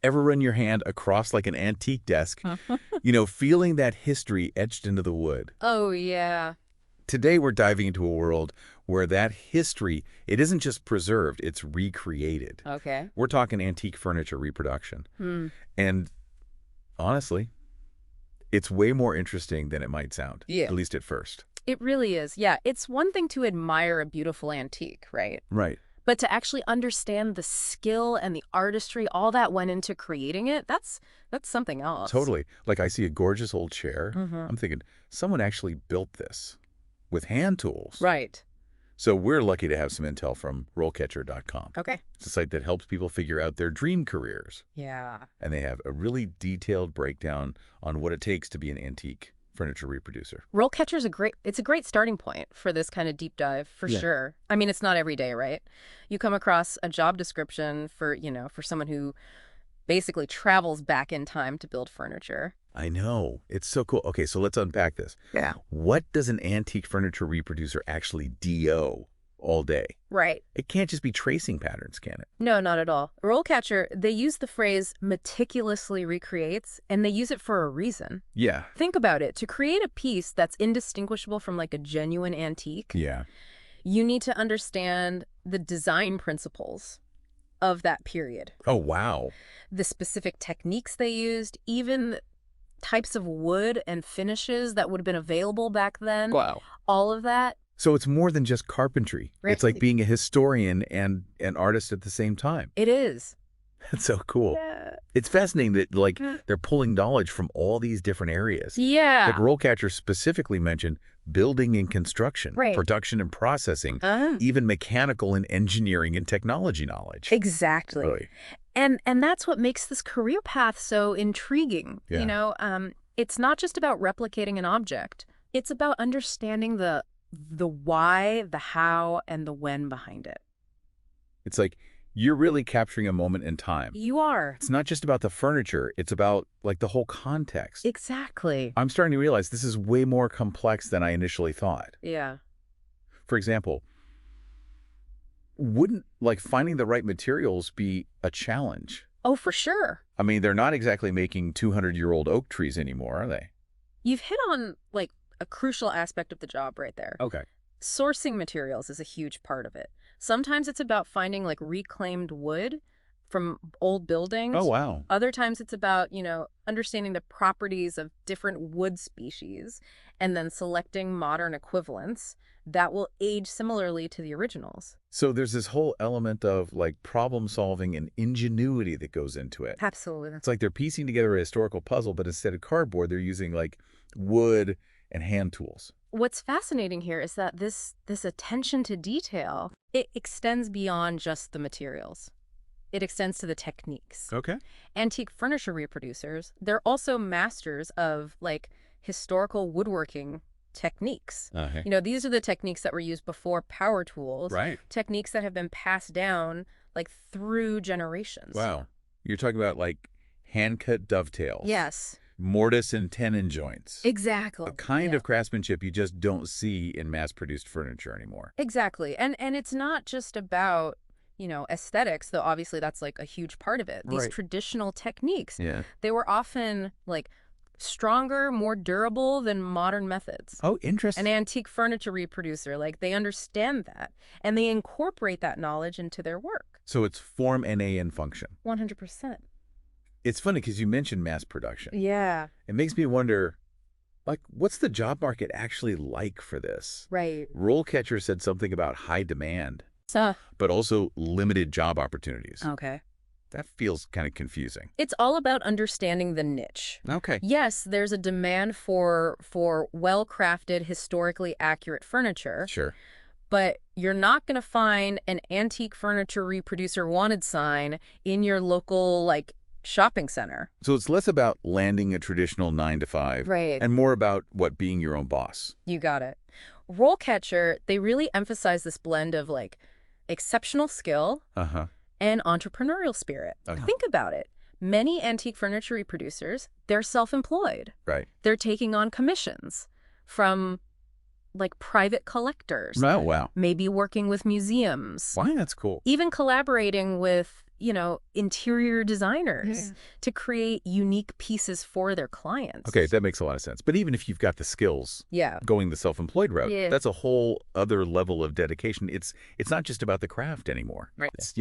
Ever run your hand across like an antique desk, feeling that history etched into the wood? Oh, yeah. Today, we're diving into a world where that history, it isn't just preserved, it's recreated. Okay. We're talking antique furniture reproduction. And honestly, it's way more interesting than it might sound, at least at first. It really is. Yeah, it's one thing to admire a beautiful antique, right? Right. But to actually understand the skill and the artistry, all that went into creating it, that's something else. Totally. Like I see a gorgeous old chair. I'm thinking, someone actually built this with hand tools. Right. So we're lucky to have some intel from RoleCatcher.com. Okay. It's a site that helps people figure out their dream careers. Yeah. And they have a really detailed breakdown on what it takes to be an antique furniture reproducer. RoleCatcher's it's a great starting point for this kind of deep dive, for sure. I mean, it's not every day, right? You come across a job description for someone who basically travels back in time to build furniture. I know. It's so cool. Okay, so let's unpack this. Yeah. What does an antique furniture reproducer actually do all day? Right. It can't just be tracing patterns, can it? No, not at all. RoleCatcher, they use the phrase meticulously recreates, and they use it for a reason. Yeah. Think about it. To create a piece that's indistinguishable from like a genuine antique, you need to understand the design principles of that period. Oh, wow. The specific techniques they used, even types of wood and finishes that would have been available back then. Wow. All of that. So it's more than just carpentry. Right. It's like being a historian and an artist at the same time. It is. That's so cool. Yeah. It's fascinating that like they're pulling knowledge from all these different areas. Yeah. Like RoleCatcher specifically mentioned building and construction, Right. production and processing, even mechanical and engineering and technology knowledge. Exactly. Really. And that's what makes this career path so intriguing. Yeah. It's not just about replicating an object. It's about understanding the why, the how, and the when behind it. It's like you're really capturing a moment in time. You are. It's not just about the furniture. It's about like the whole context. Exactly. I'm starting to realize this is way more complex than I initially thought. Yeah. For example, wouldn't like finding the right materials be a challenge? Oh, for sure. I mean, they're not exactly making 200-year-old oak trees anymore, are they? You've hit on like a crucial aspect of the job right there. Okay. Sourcing materials is a huge part of it. Sometimes it's about finding like reclaimed wood from old buildings. Oh, wow. Other times it's about, understanding the properties of different wood species and then selecting modern equivalents that will age similarly to the originals. So there's this whole element of like problem solving and ingenuity that goes into it. Absolutely. It's like they're piecing together a historical puzzle, but instead of cardboard, they're using like wood and hand tools. What's fascinating here is that this attention to detail, it extends beyond just the materials. It extends to the techniques. Okay. Antique furniture reproducers, they're also masters of like historical woodworking techniques. These are the techniques that were used before power tools. Right. Techniques that have been passed down like through generations. Wow. You're talking about like hand-cut dovetails. Yes. Mortise and tenon joints. Exactly. A kind of craftsmanship you just don't see in mass-produced furniture anymore. Exactly. And it's not just about, aesthetics, though obviously that's like a huge part of it. These traditional techniques, they were often like stronger, more durable than modern methods. Oh, interesting. An antique furniture reproducer, like they understand that and they incorporate that knowledge into their work. So it's form and function. 100%. It's funny because you mentioned mass production. Yeah. It makes me wonder, like, what's the job market actually like for this? Right. RoleCatcher said something about high demand, So, but also limited job opportunities. okay. That feels kind of confusing. It's all about understanding the niche. Okay. Yes, there's a demand for well-crafted, historically accurate furniture. Sure. But you're not going to find an antique furniture reproducer wanted sign in your local, like, shopping center. So it's less about landing a traditional 9-to-5. Right. And more about being your own boss. You got it. RoleCatcher, they really emphasize this blend of, like, exceptional skill and entrepreneurial spirit. Think about it. Many antique furniture reproducers, they're self-employed. Right. They're taking on commissions from like private collectors. Oh, wow. Maybe working with museums. Why? That's cool. Even collaborating with interior designers to create unique pieces for their clients. Okay, that makes a lot of sense. But even if you've got the skills, going the self-employed route, that's a whole other level of dedication. It's not just about the craft anymore. Right. It's,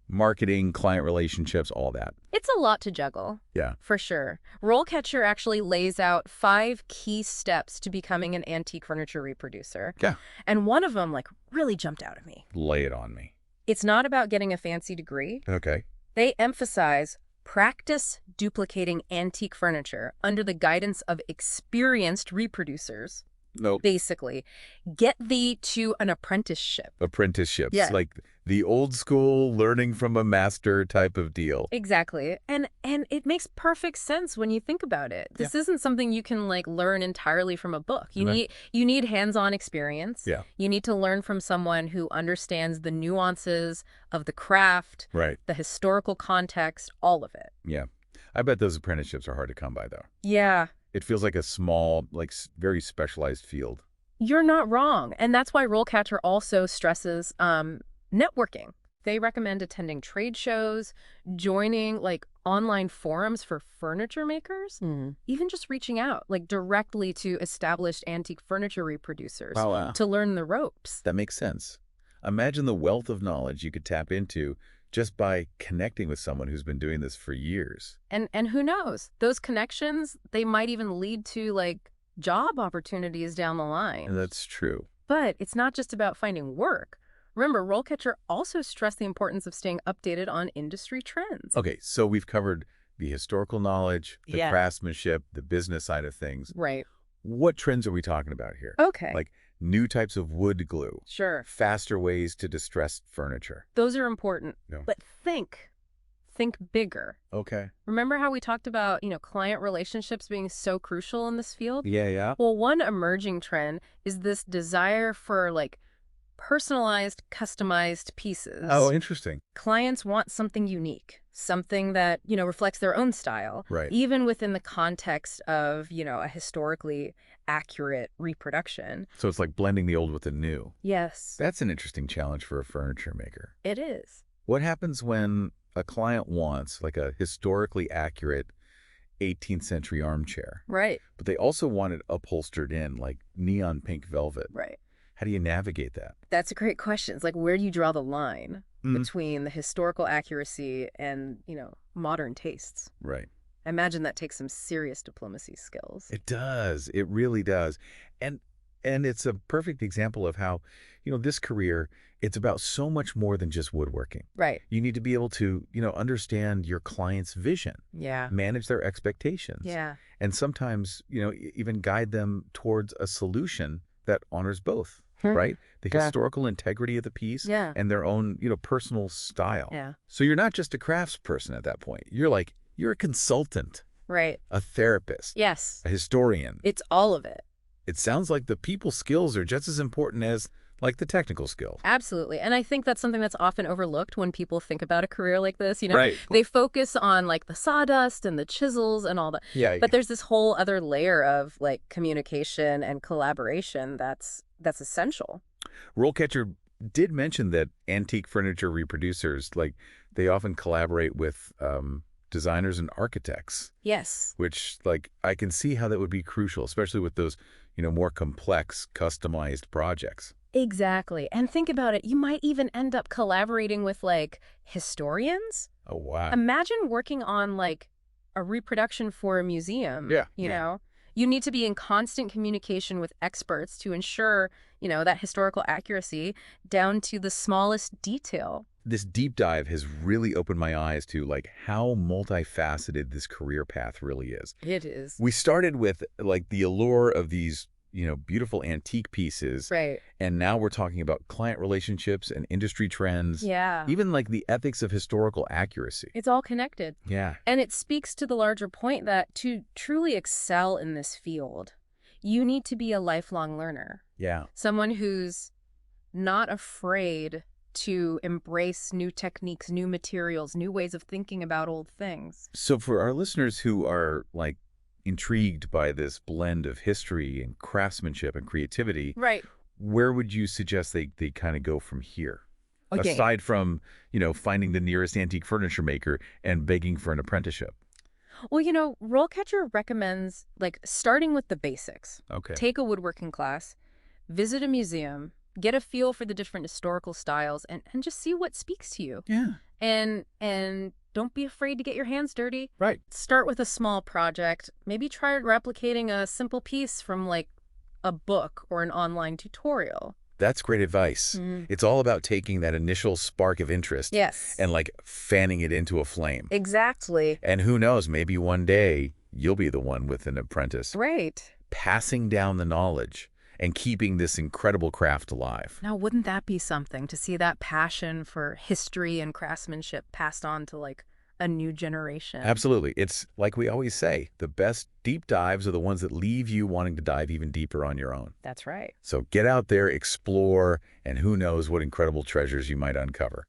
marketing, client relationships, all that. It's a lot to juggle. Yeah. For sure. RoleCatcher actually lays out 5 key steps to becoming an antique furniture reproducer. Yeah. And one of them, really jumped out at me. Lay it on me. It's not about getting a fancy degree. Okay. They emphasize practice duplicating antique furniture under the guidance of experienced reproducers. Nope. Basically, get thee to an apprenticeship. Apprenticeships. Yeah. Like the old school learning from a master type of deal. Exactly. And it makes perfect sense when you think about it. This isn't something you can learn entirely from a book. You need hands-on experience. Yeah. You need to learn from someone who understands the nuances of the craft, right, the historical context, all of it. Yeah. I bet those apprenticeships are hard to come by, though. Yeah. It feels like a small, very specialized field. You're not wrong. And that's why RoleCatcher also stresses networking. They recommend attending trade shows, joining online forums for furniture makers, even just reaching out directly to established antique furniture reproducers to learn the ropes. That makes sense. Imagine the wealth of knowledge you could tap into just by connecting with someone who's been doing this for years. And who knows? Those connections, they might even lead to job opportunities down the line. And that's true. But it's not just about finding work. Remember, RoleCatcher also stressed the importance of staying updated on industry trends. Okay, so we've covered the historical knowledge, the craftsmanship, the business side of things. Right. What trends are we talking about here? Okay. New types of wood glue. Sure. Faster ways to distress furniture. Those are important. No. But think bigger. Okay. Remember how we talked about, client relationships being so crucial in this field? Yeah. Well, one emerging trend is this desire for personalized, customized pieces. Oh, interesting. Clients want something unique, something that, reflects their own style. Right. Even within the context of, a historically accurate reproduction. So it's like blending the old with the new. Yes. That's an interesting challenge for a furniture maker. It is. What happens when a client wants a historically accurate 18th century armchair? Right. But they also want it upholstered in neon pink velvet. Right. How do you navigate that? That's a great question. It's where do you draw the line between the historical accuracy and, modern tastes? Right. I imagine that takes some serious diplomacy skills. It does. It really does. And it's a perfect example of how, this career, it's about so much more than just woodworking. Right. You need to be able to, understand your client's vision. Yeah. Manage their expectations. Yeah. And sometimes, even guide them towards a solution that honors both. Right? The historical integrity of the piece and their own, personal style. Yeah. So you're not just a craftsperson at that point. You're a consultant. Right. A therapist. Yes. A historian. It's all of it. It sounds like the people skills are just as important as the technical skill. Absolutely. And I think that's something that's often overlooked when people think about a career like this. Right. They focus on the sawdust and the chisels and all that. Yeah. But there's this whole other layer of communication and collaboration that's essential. RoleCatcher did mention that antique furniture reproducers, they often collaborate with designers and architects. Yes. Which, I can see how that would be crucial, especially with those, more complex, customized projects. Exactly. And think about it. You might even end up collaborating with, historians. Oh, wow. Imagine working on, a reproduction for a museum. Yeah. You know? You need to be in constant communication with experts to ensure, that historical accuracy down to the smallest detail. This deep dive has really opened my eyes to how multifaceted this career path really is. It is. We started with the allure of these, beautiful antique pieces. Right. And now we're talking about client relationships and industry trends. Yeah. Even the ethics of historical accuracy. It's all connected. Yeah. And it speaks to the larger point that to truly excel in this field, you need to be a lifelong learner. Yeah. Someone who's not afraid to embrace new techniques, new materials, new ways of thinking about old things. So for our listeners who are intrigued by this blend of history and craftsmanship and creativity, right, where would you suggest they kind of go from here? aside from, finding the nearest antique furniture maker and begging for an apprenticeship? Well, RoleCatcher recommends, starting with the basics. Okay. Take a woodworking class, visit a museum, get a feel for the different historical styles, and just see what speaks to you. Yeah. And don't be afraid to get your hands dirty. Right. Start with a small project. Maybe try replicating a simple piece from, a book or an online tutorial. That's great advice. It's all about taking that initial spark of interest and fanning it into a flame. Exactly. And who knows, maybe one day you'll be the one with an apprentice. Right. Passing down the knowledge and keeping this incredible craft alive. Now, wouldn't that be something to see that passion for history and craftsmanship passed on to a new generation? Absolutely. It's like we always say, the best deep dives are the ones that leave you wanting to dive even deeper on your own. That's right. So get out there, explore, and who knows what incredible treasures you might uncover.